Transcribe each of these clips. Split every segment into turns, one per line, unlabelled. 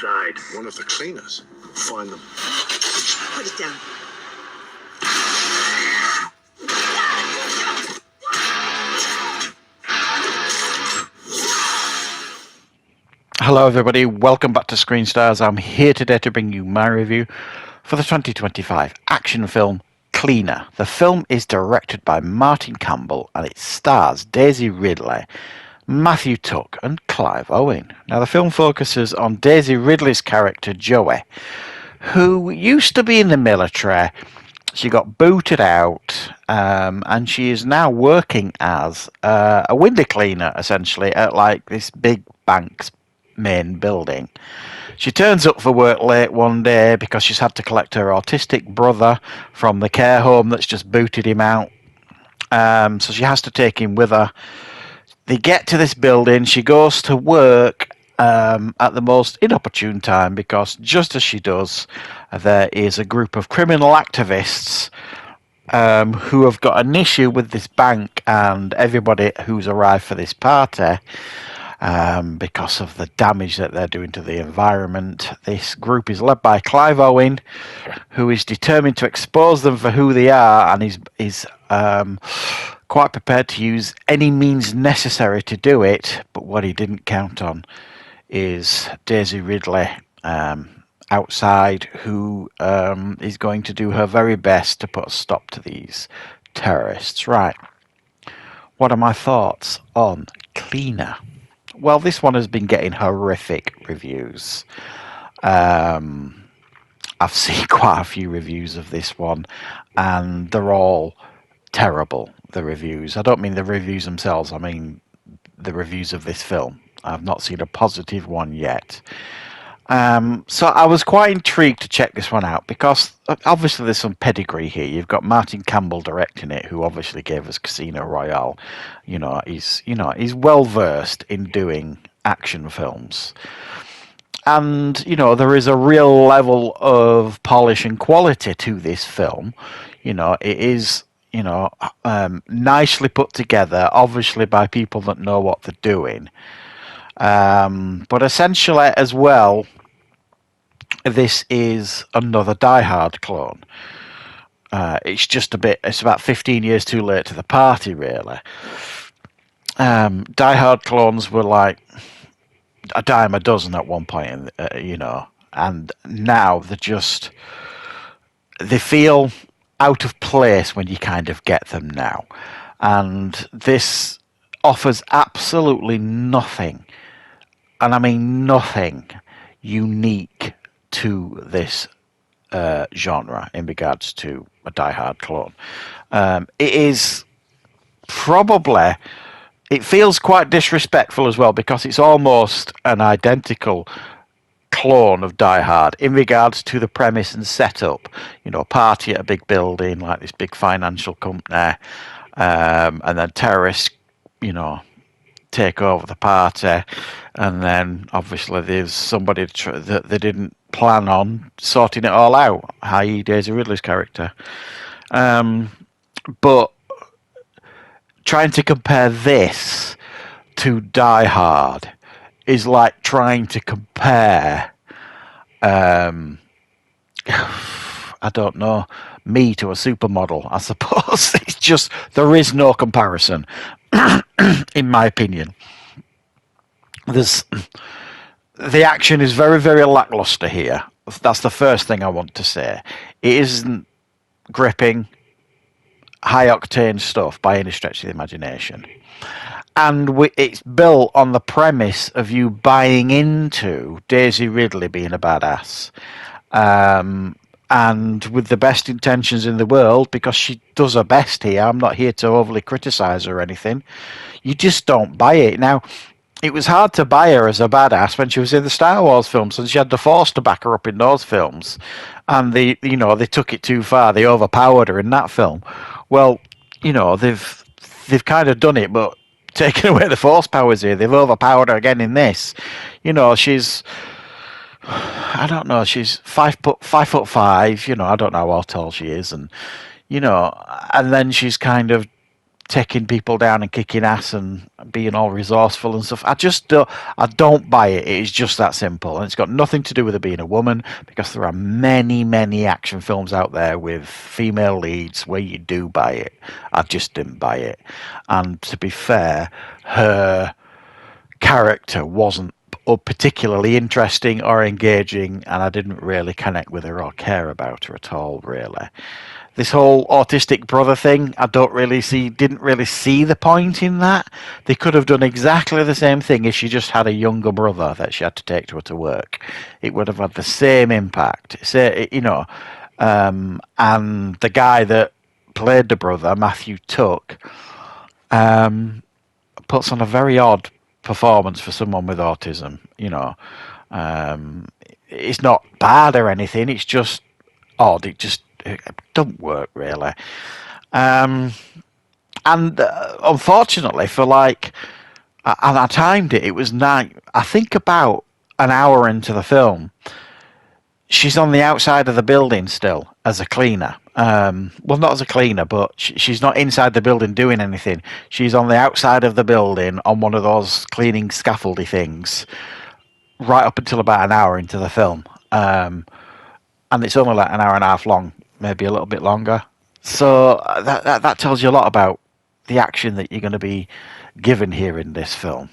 outside.
One of the cleaners. Find them.
Put it down.
Hello everybody, welcome back to Screenstars. I'm here today to bring you my review for the 2025 action film Cleaner. The film is directed by Martin Campbell and it stars Daisy Ridley, Matthew Tuck and Clive Owen. Now the film focuses on Daisy Ridley's character Joey, who used to be in the military. She got booted out and she is now working as a window cleaner essentially at like this big bank's main building. She turns up for work late one day because she's had to collect her autistic brother from the care home that's just booted him out. So she has to take him with her. They get to this building. She goes to work at the most inopportune time because just as she does, there is a group of criminal activists who have got an issue with this bank and everybody who's arrived for this party. Because of the damage that they're doing to the environment. This group is led by Clive Owen, who is determined to expose them for who they are and is quite prepared to use any means necessary to do it. But what he didn't count on is Daisy Ridley outside, who is going to do her very best to put a stop to these terrorists. Right. What are my thoughts on Cleaner? Well, this one has been getting horrific reviews. I've seen quite a few reviews of this one, and they're all terrible, the reviews. I don't mean the reviews themselves, I mean the reviews of this film. I've not seen a positive one yet. So I was quite intrigued to check this one out because obviously there's some pedigree here. You've got Martin Campbell directing it, who obviously gave us Casino Royale. He's well versed in doing action films, and there is a real level of polish and quality to this film. It is nicely put together, obviously by people that know what they're doing. But essentially as well, this is another Die Hard clone. It's about 15 years too late to the party, really. Die Hard clones were like a dime a dozen at one point, and now they feel out of place when you kind of get them now. And this offers absolutely nothing, and I mean nothing, unique to this genre in regards to a Die Hard clone. It feels quite disrespectful as well because it's almost an identical clone of Die Hard in regards to the premise and setup. Party at a big building like this big financial company, and then terrorists, take over the party, and then obviously there's somebody that they didn't plan on sorting it all out, i.e. Daisy Ridley's character. But trying to compare this to Die Hard is like trying to compare I don't know, me to a supermodel, I suppose. It's just, there is no comparison, in my opinion. The action is very, very lackluster here. That's the first thing I want to say. It isn't gripping, high-octane stuff by any stretch of the imagination. And it's built on the premise of you buying into Daisy Ridley being a badass. And with the best intentions in the world, because she does her best here. I'm not here to overly criticise her or anything. You just don't buy it. Now, it was hard to buy her as a badass when she was in the Star Wars films, and she had the Force to back her up in those films. And they took it too far. They overpowered her in that film. Well, they've kind of done it, but taken away the Force powers here. They've overpowered her again in this. She's, I don't know, she's 5'5", I don't know how tall she is, and and then she's kind of taking people down and kicking ass and being all resourceful and stuff. I don't buy it. It is just that simple, and it's got nothing to do with her being a woman, because there are many action films out there with female leads where you do buy it. I just didn't buy it, and to be fair, her character wasn't particularly interesting or engaging, and I didn't really connect with her or care about her at all, really. This whole autistic brother thing, didn't really see the point in that. They could have done exactly the same thing if she just had a younger brother that she had to take to her to work. It would have had the same impact. And the guy that played the brother, Matthew Tuck, puts on a very odd performance for someone with autism. It's not bad or anything. It's just odd. It don't work really. And unfortunately, and I timed it. It was night. I think about an hour into the film, she's on the outside of the building still as a cleaner. Well, not as a cleaner, but she's not inside the building doing anything. She's on the outside of the building on one of those cleaning scaffoldy things, right up until about an hour into the film. And it's only like an hour and a half long, maybe a little bit longer. So that tells you a lot about the action that you're going to be given here in this film.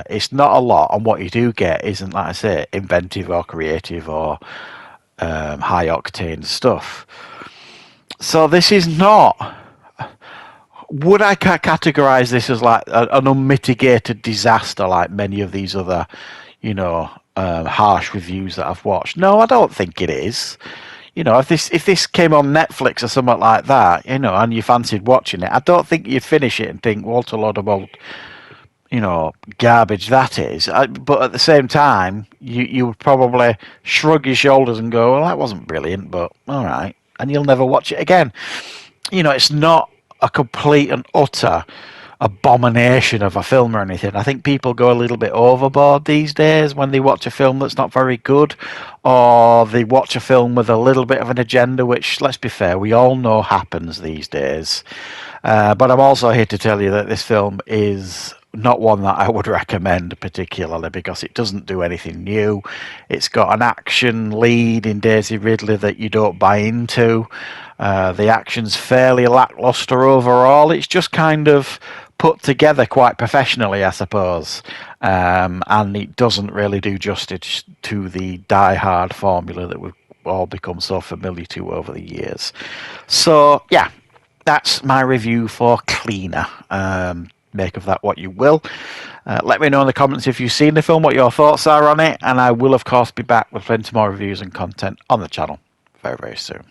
It's not a lot, and what you do get isn't, like I say, inventive or creative or high octane stuff. So this is not. Would I categorize this as like an unmitigated disaster, like many of these other, harsh reviews that I've watched? No, I don't think it is. If this came on Netflix or something like that, and you fancied watching it, I don't think you'd finish it and think, what a lot of old, garbage that is. But at the same time, you would probably shrug your shoulders and go, well, that wasn't brilliant, but all right. And you'll never watch it again. It's not a complete and utter abomination of a film or anything. I think people go a little bit overboard these days when they watch a film that's not very good, or they watch a film with a little bit of an agenda, which, let's be fair, we all know happens these days. But I'm also here to tell you that this film is not one that I would recommend particularly, because it doesn't do anything new. It's got an action lead in Daisy Ridley that you don't buy into. The action's fairly lackluster overall. It's just kind of put together quite professionally, I suppose. And it doesn't really do justice to the die-hard formula that we've all become so familiar to over the years. So, yeah, that's my review for Cleaner. Make of that what you will. Let me know in the comments if you've seen the film, what your thoughts are on it, and I will, of course, be back with plenty more reviews and content on the channel very, very soon.